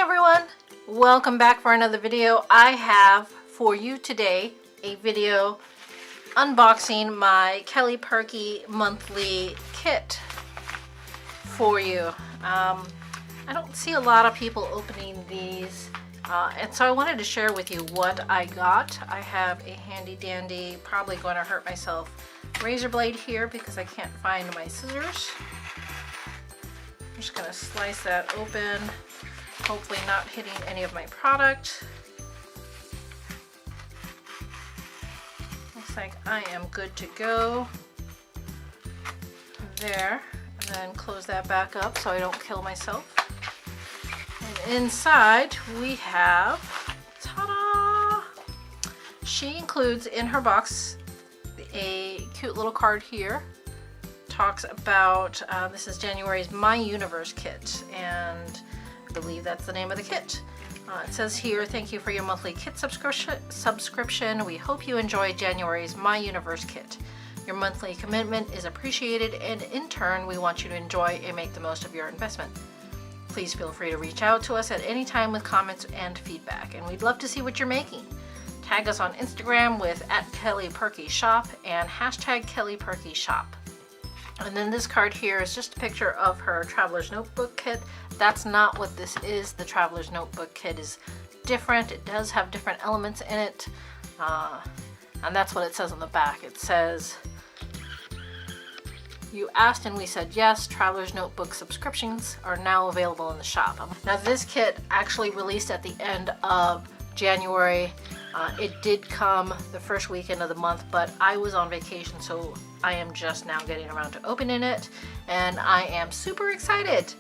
everyone, welcome back for another video. I have for you today a video unboxing my Kelly Purkey monthly kit for you. I don't see a lot of people opening these, and so I wanted to share with you what I got. I have a handy dandy, probably going to hurt myself, razor blade here because I can't find my scissors. I'm just going to slice that open, hopefully not hitting any of my product. Looks like I am good to go there, and then close that back up so I don't kill myself. And inside we have, ta-da! She includes in her box a cute little card here. Talks about, this is January's My Universe kit, and I believe that's the name of the kit. It says here, thank you for your monthly kit subscription. We hope you enjoy January's My Universe kit. Your monthly commitment is appreciated, and in turn, we want you to enjoy and make the most of your investment. Please feel free to reach out to us at any time with comments and feedback, and we'd love to see what you're making. Tag us on Instagram with @KellyPurkeyShop and #KellyPurkeyShop. And then this card here is just a picture of her Traveler's Notebook kit. That's not what this is. The Traveler's Notebook kit is different. It does have different elements in it. And that's what it says on the back. It says, you asked and we said yes, Traveler's Notebook subscriptions are now available in the shop. Now this kit actually released at the end of January. It did come the first weekend of the month, but I was on vacation, so I am just now getting around to opening it, and I am super excited.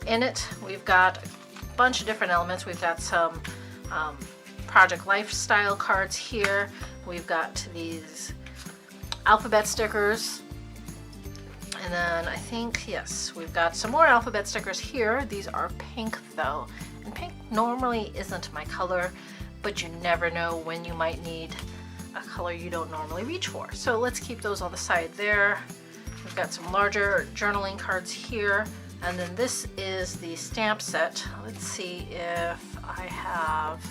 In it, we've got a bunch of different elements. We've got some Project Lifestyle cards here. We've got these alphabet stickers, and then I think, yes, we've got some more alphabet stickers here. These are pink though, and pink normally isn't my color, but you never know when you might need a color you don't normally reach for. So let's keep those on the side there. We've got some larger journaling cards here, and then this is the stamp set. Let's see if I have,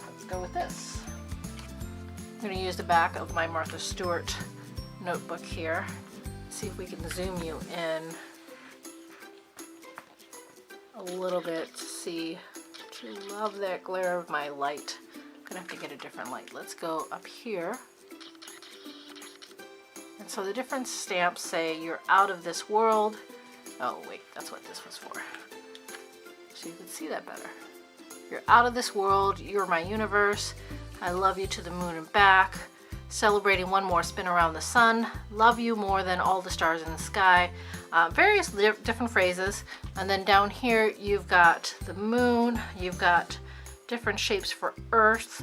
let's go with this. I'm going to use the back of my Martha Stewart notebook here. See if we can zoom you in a little bit to see. I love that glare of my light. I'm gonna have to get a different light. Let's go up here. And so the different stamps say you're out of this world. Oh wait, that's what this was for. So you can see that better. You're out of this world, you're my universe. I love you to the moon and back. Celebrating one more spin around the sun. Love you more than all the stars in the sky. Various different phrases. And then down here you've got the moon, you've got different shapes for Earth,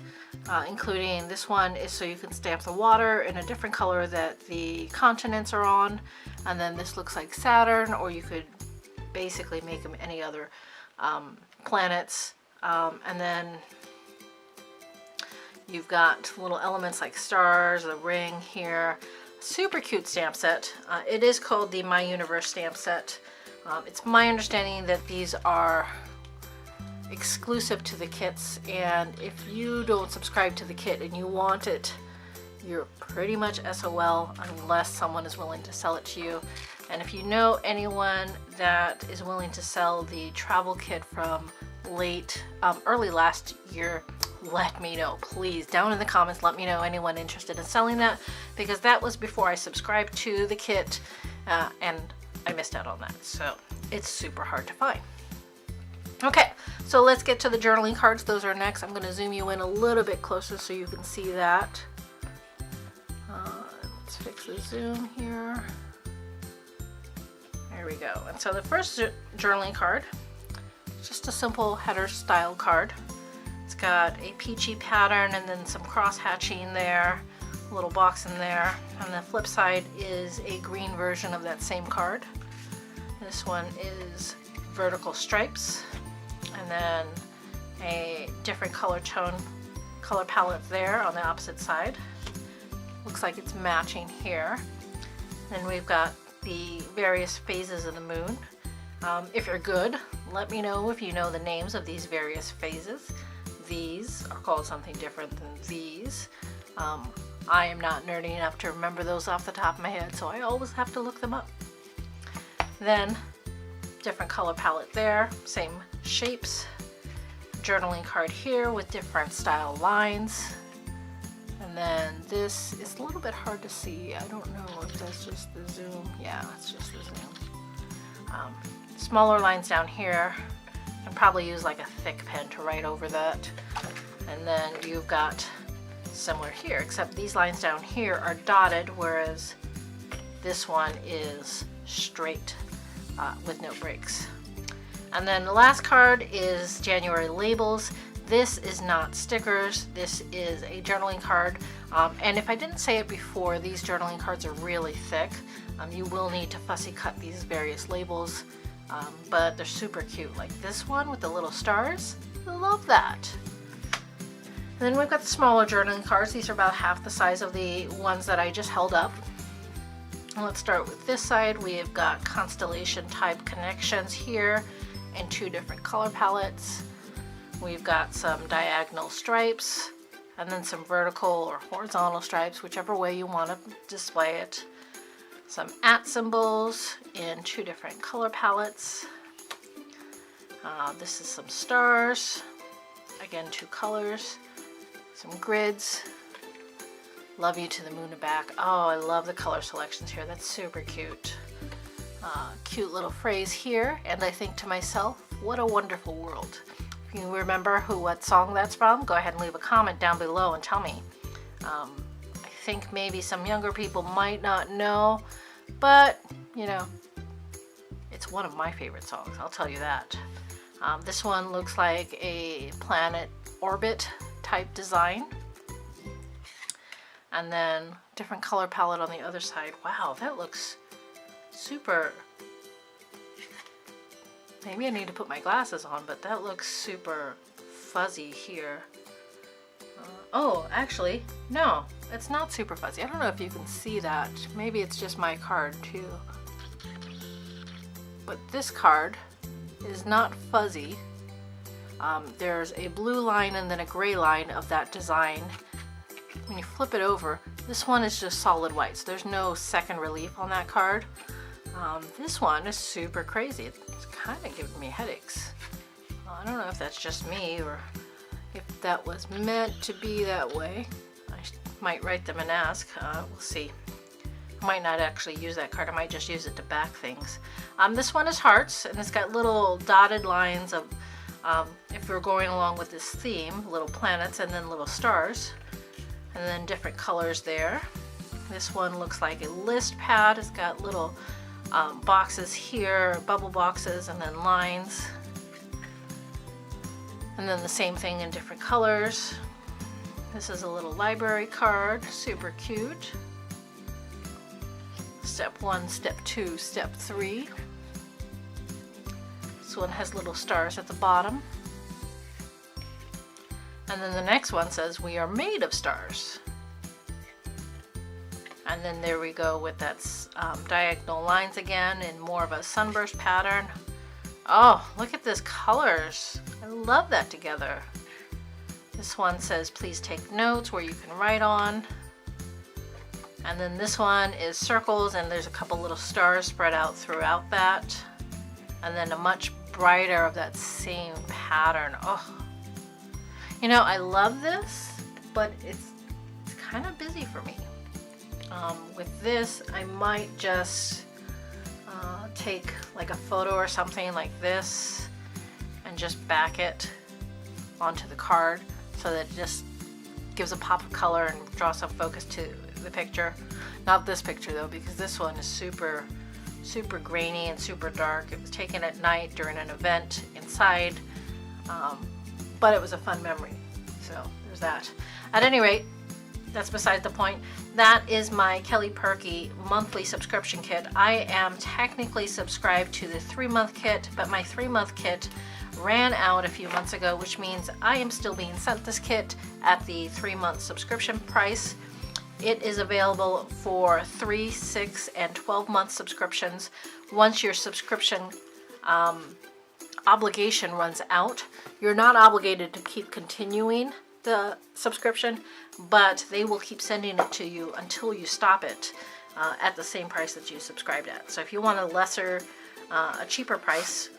including this one is so you can stamp the water in a different color that the continents are on. And then this looks like Saturn, or you could basically make them any other planets. And then you've got little elements like stars, a ring here. Super cute stamp set. It is called the My Universe stamp set. It's my understanding that these are exclusive to the kits, and if you don't subscribe to the kit and you want it, you're pretty much SOL unless someone is willing to sell it to you. And if you know anyone that is willing to sell the travel kit from early last year, let me know, please. Down in the comments, let me know anyone interested in selling that, because that was before I subscribed to the kit, and I missed out on that, so it's super hard to find. Okay, so let's get to the journaling cards. Those are next. I'm going to zoom you in a little bit closer so you can see that. Let's fix the zoom here. There we go. And so the first journaling card, just a simple header style card. It's got a peachy pattern and then some cross hatching there, a little box in there. On the flip side is a green version of that same card. This one is vertical stripes, and then a different color palette there on the opposite side. Looks like it's matching here. Then we've got the various phases of the moon. If you're good, let me know if you know the names of these various phases. These are called something different than these. I am not nerdy enough to remember those off the top of my head, so I always have to look them up. Then, different color palette there, same shapes. Journaling card here with different style lines. And then this is a little bit hard to see. I don't know if that's just the zoom. Yeah, it's just the zoom. Smaller lines down here. You can probably use like a thick pen to write over that. And then you've got similar here, except these lines down here are dotted, whereas this one is straight with no breaks. And then the last card is January labels. This is not stickers, this is a journaling card. And if I didn't say it before, these journaling cards are really thick. You will need to fussy cut these various labels, but they're super cute. Like this one with the little stars, I love that. And then we've got the smaller journaling cards. These are about half the size of the ones that I just held up. Let's start with this side. We've got constellation type connections here in 2 different color palettes. We've got some diagonal stripes and then some vertical or horizontal stripes, whichever way you want to display it. Some @ symbols in 2 different color palettes. This is some stars, again 2 colors, some grids. Love you to the moon and back. Oh, I love the color selections here. That's super cute. Cute little phrase here, and I think to myself, what a wonderful world. If you remember what song that's from, go ahead and leave a comment down below and tell me. I think maybe some younger people might not know, but you know, it's one of my favorite songs, I'll tell you that. This one looks like a planet orbit type design. And then different color palette on the other side. Wow, that looks super, maybe I need to put my glasses on, but that looks super fuzzy here. Oh, actually, no, it's not super fuzzy. I don't know if you can see that. Maybe it's just my card too. But this card is not fuzzy. There's a blue line and then a gray line of that design. When you flip it over, this one is just solid white, so there's no second relief on that card. This one is super crazy. It's kind of giving me headaches. I don't know if that's just me or if that was meant to be that way. I might write them and ask. We'll see. I might not actually use that card. I might just use it to back things. This one is hearts, and it's got little dotted lines of, if we're going along with this theme, little planets and then little stars. And then different colors there. This one looks like a list pad. It's got little boxes here, bubble boxes, and then lines. And then the same thing in different colors. This is a little library card, super cute. Step 1, step 2, step 3. This one has little stars at the bottom. And then the next one says, we are made of stars. And then there we go with that diagonal lines again in more of a sunburst pattern. Oh, look at this colors. I love that together. This one says, please take notes, where you can write on. And then this one is circles, and there's a couple little stars spread out throughout that. And then a much brighter of that same pattern. Oh. You know, I love this, but it's kind of busy for me. With this, I might just take like a photo or something like this and just back it onto the card so that it just gives a pop of color and draws some focus to the picture. Not this picture though, because this one is super grainy and super dark. It was taken at night during an event inside. But it was a fun memory, so there's that. At any rate, that's beside the point. That is my Kelly Purkey monthly subscription kit. I am technically subscribed to the 3-month kit, but my 3-month kit ran out a few months ago, which means I am still being sent this kit at the 3-month subscription price. It is available for 3, 6, and 12-month subscriptions. Once your subscription obligation runs out. You're not obligated to keep continuing the subscription, but they will keep sending it to you until you stop it at the same price that you subscribed at. So if you want a cheaper price,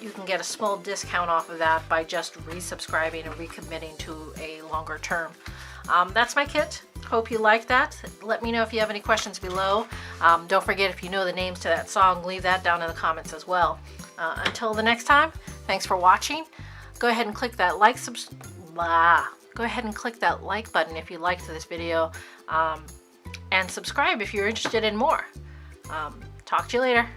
you can get a small discount off of that by just resubscribing and recommitting to a longer term. That's my kit. Hope you like that. Let me know if you have any questions below. Don't forget, if you know the names to that song, leave that down in the comments as well. Until the next time, thanks for watching. Go ahead and click that like button if you liked this video, and subscribe if you're interested in more. Talk to you later.